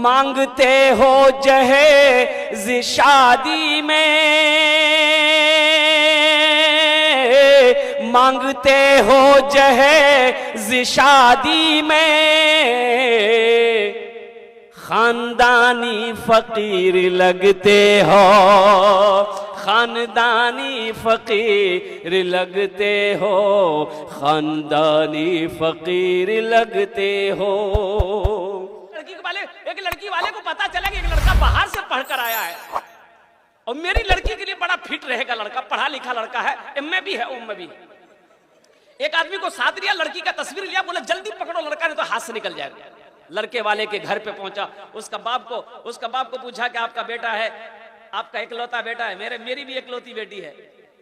मांगते हो जहेज शादी में, मांगते हो जहेज शादी में, खानदानी फकीर लगते हो, खानदानी फकीर लगते हो, खानदानी फकीर लगते हो। एक लड़की वाले को पता चला कि एक लड़का बाहर से पढ़कर आया है और मेरी लड़की के लिए बड़ा फिट रहेगा लड़का, पढ़ा लिखा लड़का है, एमए भी है, उम्मे भी। एक आदमी को साथ लिया, लड़की का तस्वीर लिया, बोला जल्दी पकड़ो लड़का नहीं तो हाथ से निकल जाएगा। लड़के वाले के घर पे पहुंचा, उसका बाप को पूछा कि आपका बेटा है, आपका इकलौता बेटा है, मेरी भी इकलौती बेटी है,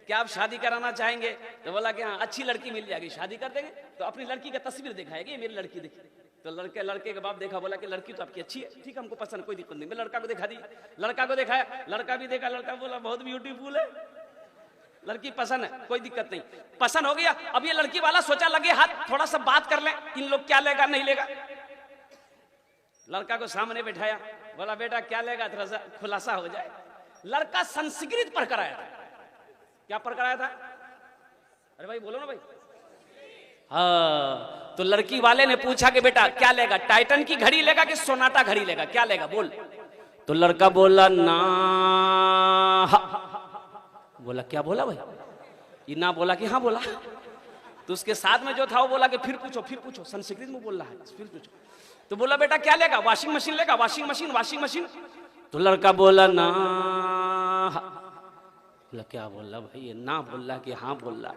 क्या आप शादी कराना चाहेंगे? तो बोला कि हाँ, अच्छी लड़की मिल जाएगी, शादी कर देंगे। तो अपनी लड़की का तस्वीर दिखाएगी, मेरी लड़की देखी। तो लड़के के बाप देखा, बोला कि लड़की तो आपकी अच्छी है, ठीक है, हमको पसंद, कोई दिक्कत नहीं। मैं लड़का को दिखा दी, लड़का को दिखाया, लड़का भी देखा, लड़का बोला बहुत ब्यूटीफुल है, लड़की पसंद है, कोई दिक्कत नहीं, पसंद हो गया। अब ये लड़की वाला सोचा लगे हाथ थोड़ा सा बात कर ले, इन लोग क्या लेगा नहीं लेगा। लड़का को सामने बैठाया, बोला बेटा क्या लेगा, थोड़ा सा खुलासा हो जाए। लड़का संस्कृत पढ़कर आया था। क्या पढ़कर आया था? अरे भाई बोलो ना भाई। हाँ, तो लड़की वाले ने पूछा कि बेटा क्या लेगा, टाइटन की घड़ी लेगा कि सोनाटा घड़ी लेगा, क्या लेगा बोल। तो लड़का बोला ना, बोला क्या बोला भाई, ये ना बोला कि हाँ बोला। तो उसके साथ में जो था वो बोला कि फिर पूछो, संस्कृत में बोल रहा है, फिर पूछो। तो बोला बेटा क्या लेगा, वॉशिंग मशीन लेगा, वॉशिंग मशीन। तो लड़का बोला ना, बोला क्या बोल रहा भाई, ये ना बोल रहा कि हाँ बोल रहा।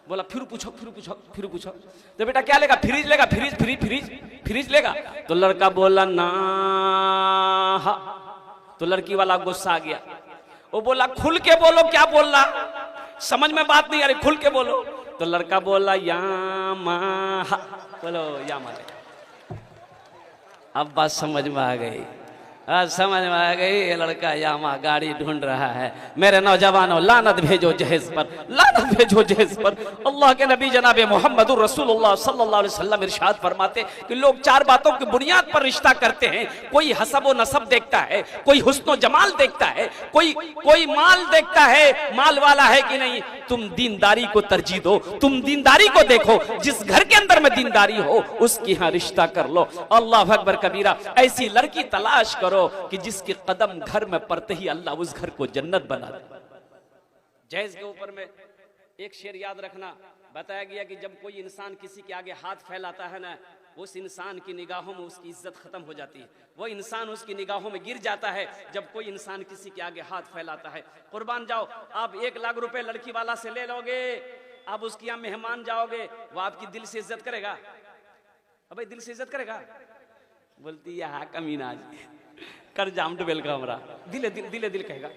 बोला फिर पूछो। तो बेटा क्या लेगा, फ्रिज लेगा, फ्रिज लेगा। तो लड़का बोला ना। तो लड़की वाला गुस्सा आ गया, वो बोला खुल के बोलो, क्या बोल रहा, समझ में बात नहीं आ रही, खुल के बोलो। तो लड़का बोला यामा, बोलो यामा। अब बात समझ में आ गई, समझ में आ गई। ये लड़का यामा गाड़ी ढूंढ रहा है। मेरे नौजवानों, लानत भेजो जहेज पर, लानत भेजो जहेज पर। अल्लाह के नबी जनाब मोहम्मद रसूलुल्लाह सल्लल्लाहु अलैहि वसल्लम इरशाद फरमाते कि लोग चार बातों की बुनियाद पर रिश्ता करते हैं। कोई हसब व नसब देखता है, कोई हुस्न व जमाल देखता है, कोई माल देखता है, माल वाला है कि नहीं। तुम दीनदारी को तरजीह दो, तुम दीनदारी को देखो, जिस घर के अंदर में दीनदारी हो उसकी यहाँ रिश्ता कर लो। अल्लाह अकबर कबीरा। ऐसी लड़की तलाश करो कि जिसके कदम घर में पड़ते ही अल्लाह उस घर को जन्नत बना दे। जहेज के ऊपर में एक शेर याद रखना, बताया गया कि जब कोई इंसान किसी के आगे हाथ फैलाता है ना, उस इंसान की निगाहों में उसकी इज्जत खत्म हो जाती है, वो इंसान उसकी निगाहों में गिर जाता है जब कोई इंसान किसी के आगे हाथ फैलाता है। कुर्बान जाओ, आप 1 लाख रुपए लड़की वाला से ले लोगे, आप उसके यहाँ मेहमान जाओगे, वो आपकी दिल से इज्जत करेगा? अबे दिल से इज्जत करेगा? बोलती है हाँ कमीना कर जाम डुबेल का हमरा, दिले कहेगा।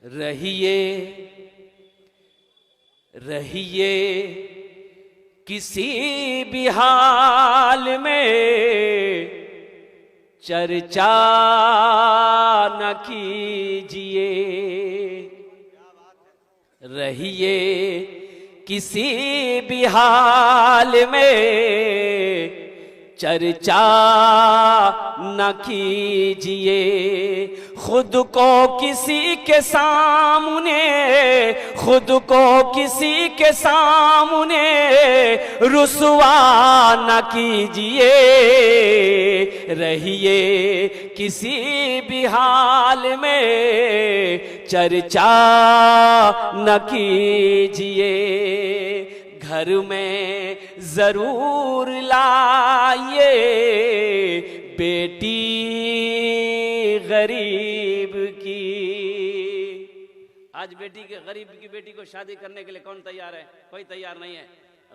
रहिए किसी भी हाल में, चर्चा न कीजिए। रहिए किसी भी हाल में, चर्चा न कीजिए। खुद को किसी के सामने, खुद को किसी के सामने रुसवा न कीजिए। रहिए किसी भी हाल में, चर्चा न कीजिए। घर में जरूर लाइए बेटी गरीब की। आज गरीब की बेटी को शादी करने के लिए कौन तैयार है? कोई तैयार नहीं है।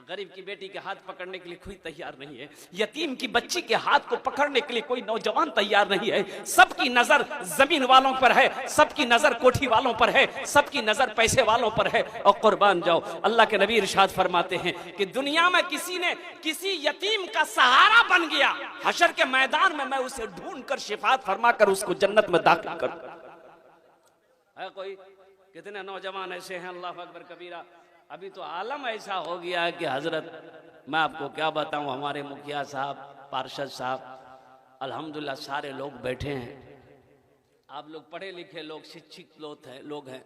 गरीब की बेटी के हाथ पकड़ने के लिए कोई तैयार नहीं है। यतीम की बच्ची के हाथ को पकड़ने के लिए कोई नौजवान तैयार नहीं है। सबकी नजर जमीन वालों पर है, सबकी नजर कोठी वालों पर है, सबकी नजर पैसे वालों पर है। और कुर्बान जाओ, अल्लाह के नबी इरशाद फरमाते हैं कि दुनिया में किसी ने किसी यतीम का सहारा बन गया, हशर के मैदान में मैं उसे ढूंढ कर शिफात फरमा कर उसको जन्नत में दाखिल कर। है कोई? कितने नौजवान ऐसे हैं, अल्लाह अकबर कबीरा। अभी तो आलम ऐसा हो गया कि हजरत मैं आपको क्या बताऊं, हमारे मुखिया साहब, पार्षद साहब, अल्हम्दुलिल्लाह सारे लोग बैठे हैं, आप लोग पढ़े लिखे लोग, शिक्षित लोग हैं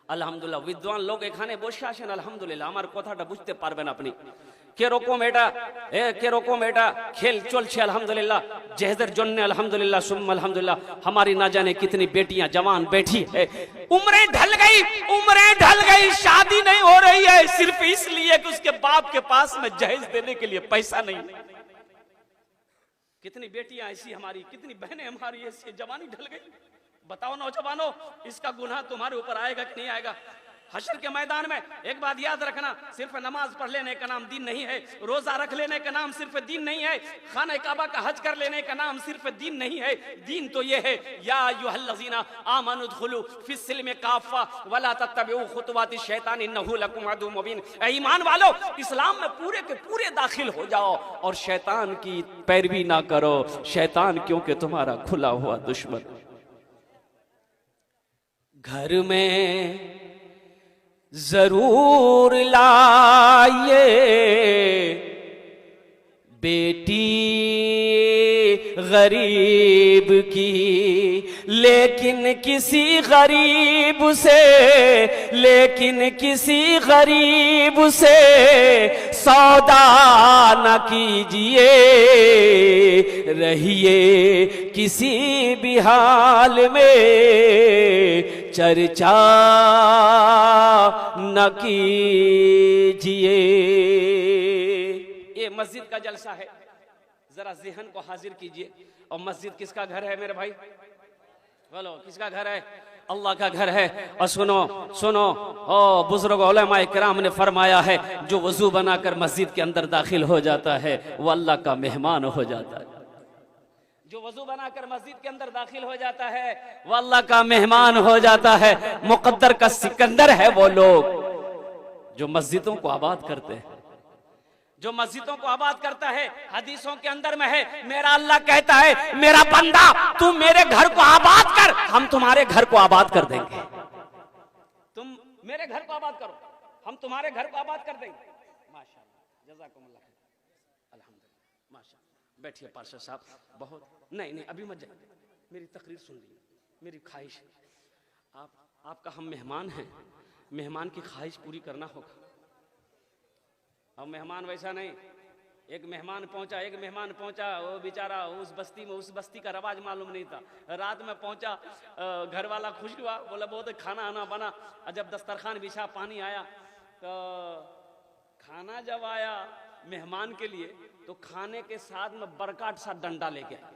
अल्हम्दुलिल्लाह, विद्वान लोग এখানে বসে আছেন আলহামদুলিল্লাহ। আমার কথাটা বুঝতে পারবেন আপনি কিরকম এটা খেল চলছে আলহামদুলিল্লাহ জেহেদের জন্য আলহামদুলিল্লাহ সুম্मा अल्हम्दुलिल्लाह। हमारी ना जाने कितनी बेटियां जवान बैठी है, उम्रें ढल गई, शादी नहीं हो रही है सिर्फ इसलिए कि उसके बाप के पास में जहेज देने के लिए पैसा नहीं। कितनी बेटियां ऐसी हमारी, कितनी बहनें हमारी ऐसी, जवानी ढल गई। बताओ नौजवानों, इसका गुनाह तुम्हारे ऊपर आएगा कि नहीं आएगा? हशर के मैदान में एक बात याद रखना, सिर्फ नमाज पढ़ लेने का नाम दीन नहीं है, रोजा रख लेने का नाम सिर्फ दीन नहीं है, खाना काबा का हज कर लेने का नाम सिर्फ दीन नहीं है। दीन तो ये है या अय्युहल्लज़ीना आमनु दुखुलू फिस्सिल्मि काफ़ा वला तत्तबिउ खुतवाति शैतान इन्नहु लकुम अदुव्वुम मुबीन। ईमान वालो, इस्लाम में पूरे के पूरे दाखिल हो जाओ और शैतान की पैरवी ना करो, शैतान क्योंकि तुम्हारा खुला हुआ दुश्मन। घर में जरूर लाइए बेटी गरीब की, लेकिन किसी गरीब से सौदा न कीजिए, रहिए किसी भी हाल में चर्चा न कीजिए। ये मस्जिद का जलसा है, जरा ज़हन को हाजिर कीजिए। और मस्जिद किसका घर है मेरे भाई? बोलो किसका घर है? अल्लाह का घर है। और सुनो ओ बुजुर्ग उलमाए किराम ने फरमाया है, जो वजू बनाकर मस्जिद के अंदर दाखिल हो जाता है वो अल्लाह का मेहमान हो जाता है। जो वजू बनाकर मस्जिद के अंदर दाखिल हो जाता है वो अल्लाह का मेहमान हो जाता है। मुकद्दर का सिकंदर है वो लोग जो मस्जिदों को आबाद करते हैं, जो मस्जिदों को आबाद करता है। हदीसों के अंदर में है, मेरा अल्लाह कहता है, मेरा बंदा तू मेरे घर को आबाद कर, हम तुम्हारे घर को आबाद कर देंगे। तुम मेरे घर को आबाद करो, हम तुम्हारे घर को आबाद कर देंगे। माशाअल्लाह, जज़ाकुमुल्लाह, अल्हम्दुलिल्लाह, माशाअल्लाह। बैठिए पार्षद साहब। बहुत नहीं अभी मत जाइए, मेरी तकरीर सुन लीजिए, मेरी ख्वाहिश है, आपका हम मेहमान हैं, मेहमान की ख्वाहिश पूरी करना होगा। अब मेहमान वैसा नहीं, एक मेहमान पहुंचा, वो बेचारा उस बस्ती का रवाज मालूम नहीं था। रात में पहुंचा, घर वाला खुश हुआ, बोला बहुत खाना आना बना। जब दस्तरखान बिछा, पानी आया, तो खाना जब आया मेहमान के लिए, तो खाने के साथ में बरकाट सा डंडा लेके आया।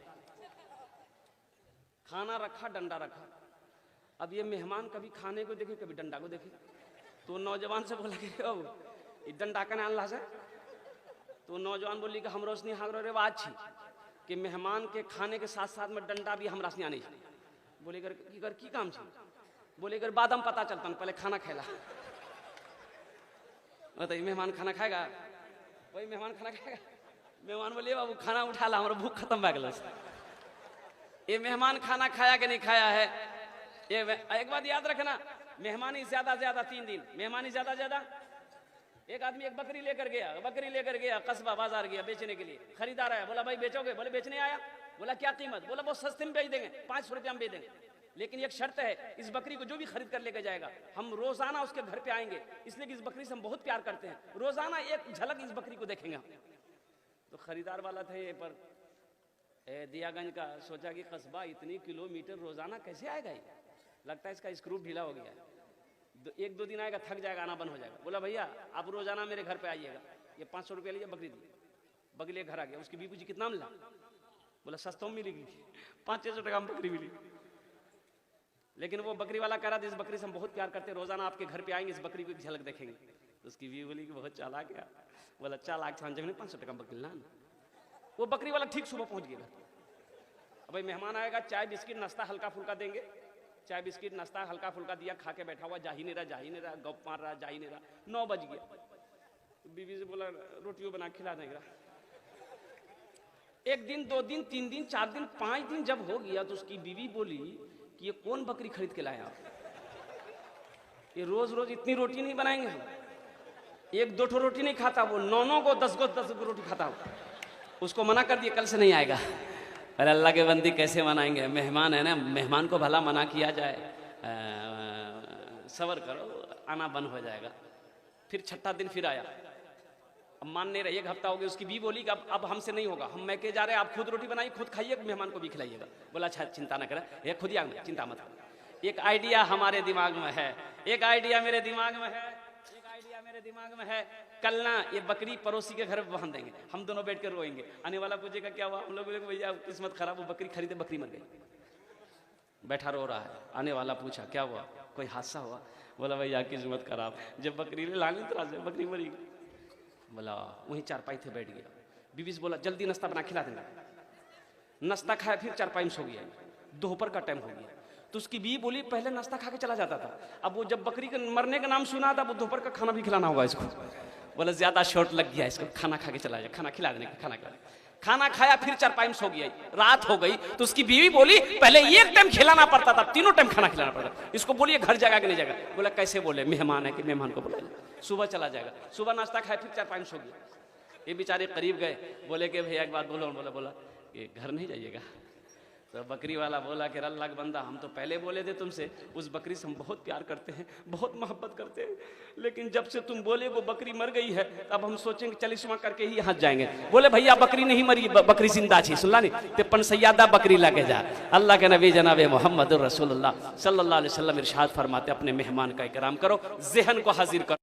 खाना रखा, डंडा रखा। अब ये मेहमान कभी खाने को देखे, कभी डंडा को देखे, तो नौजवान से बोला कि डंडा कने अल्लाह से, तो नौजवान बोली कि हम रोशनी हागरो रिवाज छी कि मेहमान के खाने के साथ साथ में डंडा भी हमरा से आने। बोले कर की काम छी? बोले कर बाद में पता चलता, पहले खाना खेला। बताइए, मेहमान खाना खाएगा? वही मेहमान खाना खाएगा। मेहमान बोले बाबू खाना उठा ला, हमारा भूख खत्म हो गया। ये मेहमान खाना खाया कि नहीं खाया है? ये एक बात याद रखना, मेहमानी ज्यादा 3 दिन, मेहमानी ज्यादा। एक आदमी एक बकरी लेकर गया, कस्बा बाजार गया बेचने के लिए। खरीदार आया, बोला भाई बेचोगे? बोले बेचने आया। बोला क्या कीमत? बोला बहुत सस्ते में बेच देंगे, 500 रुपया में बेच देंगे, लेकिन एक शर्त है, इस बकरी को जो भी खरीद कर लेकर जाएगा, हम रोजाना उसके घर पे आएंगे, इसलिए कि इस बकरी से हम बहुत प्यार करते हैं, रोजाना एक झलक इस बकरी को देखेंगे। तो खरीदार वाला थे पर दियागंज का, सोचा कि कस्बा इतनी किलोमीटर रोजाना कैसे आएगा? लगता है इसका स्क्रू ढीला हो गया है, 1-2 दिन आएगा, थक जाएगा, आना बंद हो जाएगा। बोला भैया आप रोजाना मेरे घर पे आइएगा, ये 500 रुपया लीजिए, बकरी दी। बकरी घर आ गया, उसकी बीबी जी कितना मिला? बोला सस्ता में मिलेगी, 500-600 टका में बकरी मिली। लेकिन वो बकरी वाला कह रहा था, इस बकरी से हम बहुत प्यार करते हैं, रोजाना आपके घर पे आएंगे, इस बकरी को एक झलक देखेंगे। तो उसकी बीवी बोली कि बहुत चालाक है। बोला चालाक था, 500 टका बकरी लाना। वो बकरी वाला ठीक सुबह पहुंच गया। अब भाई मेहमान आएगा, चाय बिस्किट नाश्ता हल्का फुल्का देंगे, चाय बिस्किट नाश्ता हल्का फुल्का दिया, खा के बैठा हुआ, जा ही नहीं रहा, गप मार रहा, जा ही नहीं रहा। 9 बज गया, बीवी से बोला रोटियों बना खिला देगा। 1 दिन 2 दिन 3 दिन 4 दिन 5 दिन जब हो गया, तो उसकी बीवी बोली कि ये कौन बकरी खरीद के लाया? ये रोज रोज इतनी रोटी नहीं बनाएंगे हम, 1-2 ठो रोटी नहीं खाता वो, 9 को 10 को रोटी खाता वो। उसको मना कर दिया, कल से नहीं आएगा। अरे अल्लाह के बंदी कैसे मनाएंगे, मेहमान है ना, मेहमान को भला मना किया जाए। सबर करो, आना बंद हो जाएगा। फिर छठा दिन फिर आया, अब मान नहीं रही, एक हफ्ता हो गया। उसकी बीवी बोली कि अब हमसे नहीं होगा, हम मैके जा रहे हैं, आप खुद रोटी बनाइए, खुद खाइए, मेहमान को भी खिलाइएगा। बोला अच्छा चिंता ना करें, ये खुद ही आऊंगा, चिंता मत करो। एक आइडिया हमारे दिमाग में है, एक आइडिया मेरे दिमाग में है, एक आइडिया मेरे दिमाग में है। कल ना ये बकरी पड़ोसी के घर बांध देंगे, हम दोनों बैठ कर रोएंगे। आने वाला पूछेगा क्या हुआ, हम लोग बोलेंगे भैया किस्मत खराब, वो बकरी खरीदे, बकरी मर गई। बैठा रो रहा है, आने वाला पूछा क्या हुआ, कोई हादसा हुआ? बोला भैया किस्मत खराब, जब बकरी लानी तरह से बकरी मरी। बोला वहीं चारपाई थे बैठ गया। बीबी से बोला जल्दी नाश्ता बना खिला देना। नाश्ता खाया, फिर चारपाई में सो गया। दोपहर का टाइम हो गया, तो उसकी बीवी बोली पहले नाश्ता खा के चला जाता था, अब वो जब बकरी के मरने का नाम सुना था, वो दोपहर का खाना भी खिलाना होगा इसको। बोला ज्यादा शॉर्ट लग गया इसको, खाना खा के चला जाए, खाना खिला देने, खाना खिला। खाना खाया, फिर चारपाई में सो गया। रात हो गई तो उसकी बीवी बोली पहले एक टाइम खिलाना पड़ता था, तीनों टाइम खाना खिलाना पड़ता। इसको बोलिए घर जाएगा कि नहीं जाएगा? बोला कैसे बोले, मेहमान है कि मेहमान को बोला सुबह चला जाएगा। सुबह नाश्ता खाया, फिर चारपाई में सो गया। ये बेचारे करीब गए, बोले कि भैया एक बात बोलो। बोला कि घर नहीं जाइएगा। तो बकरी वाला बोला कि अल्लाह का बंदा, हम तो पहले बोले थे तुमसे, उस बकरी से हम बहुत प्यार करते हैं, बहुत मोहब्बत करते हैं, लेकिन जब से तुम बोले वो बकरी मर गई है, अब हम सोचेंगे चालीसवां करके ही यहाँ जाएंगे। बोले भैया बकरी नहीं मरी, बकरी जिंदा थी, सुनला नहीं ते पनसैयादा बकरी लगे जा। अल्लाह के नबी जनाब मोहम्मद रसूलुल्लाह सल्लल्लाहु अलैहि वसल्लम इरशाद फरमाते अपने मेहमान का इकराम करो, ज़हन को हाजिर करो।